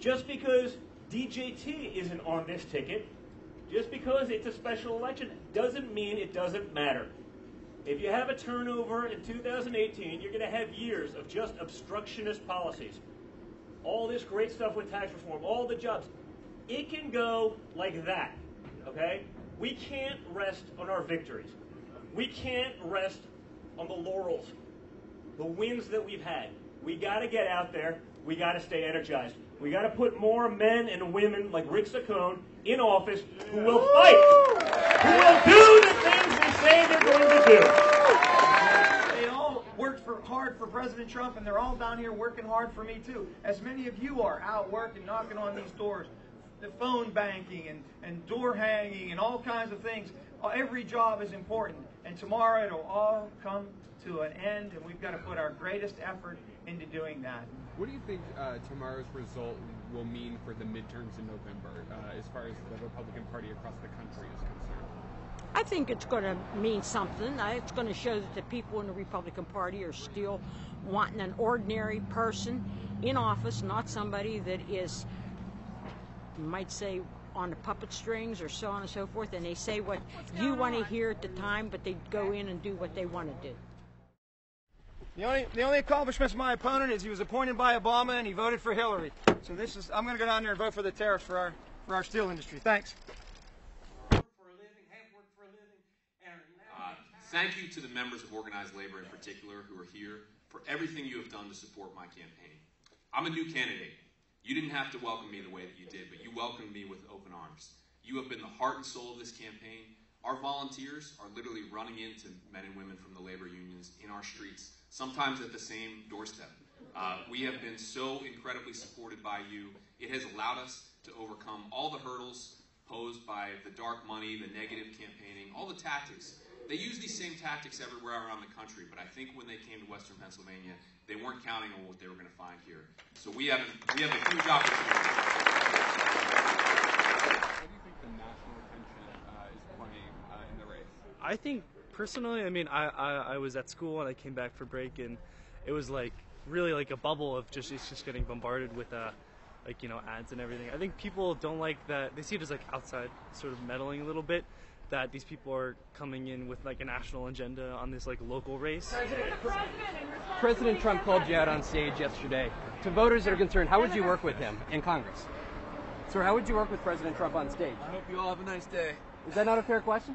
Just because DJT isn't on this ticket, just because it's a special election, doesn't mean it doesn't matter. If you have a turnover in 2018, you're going to have years of just obstructionist policies. All this great stuff with tax reform, all the jobs. It can go like that, okay? We can't rest on our victories. We can't rest on the laurels, the wins that we've had. We got to get out there. We got to stay energized. We got to put more men and women like Rick Saccone in office who will fight, who will do the things they say they're going to do. They all worked hard for President Trump, and they're all down here working hard for me too, as many of you are out working, knocking on these doors, the phone banking and door hanging and all kinds of things. Every job is important, and tomorrow it'll all come to an end, and we've got to put our greatest effort into doing that. What do you think tomorrow's result will mean for the midterms in November, as far as the Republican Party across the country is concerned? I think it's going to mean something. It's going to show that the people in the Republican Party are still wanting an ordinary person in office, not somebody that is, you might say, on the puppet strings or so on and so forth, and they say what you want to hear at the time, but they go in and do what they want to do. The only accomplishment of my opponent is he was appointed by Obama and he voted for Hillary. So I'm going to go down there and vote for the tariffs for our steel industry. Thanks. Thank you to the members of Organized Labor in particular who are here for everything you have done to support my campaign. I'm a new candidate. You didn't have to welcome me the way that you did, but you welcomed me with open arms. You have been the heart and soul of this campaign. Our volunteers are literally running into men and women from the labor unions in our streets, sometimes at the same doorstep. We have been so incredibly supported by you. It has allowed us to overcome all the hurdles posed by the dark money, the negative campaigning, all the tactics. They use these same tactics everywhere around the country, but I think when they came to Western Pennsylvania, they weren't counting on what they were going to find here. So we have a huge opportunity. What do you think the national attention is playing in the race? I think personally, I mean, I was at school and I came back for break, and it was like really like a bubble of it's just getting bombarded with like, you know, ads and everything. I think people don't like that. They see it as like outside sort of meddling a little bit, that these people are coming in with like a national agenda on this like local race. President Trump called you out on stage yesterday. To voters that are concerned, how would you work with him in Congress? Sir, how would you work with President Trump on stage? I hope you all have a nice day. Is that not a fair question?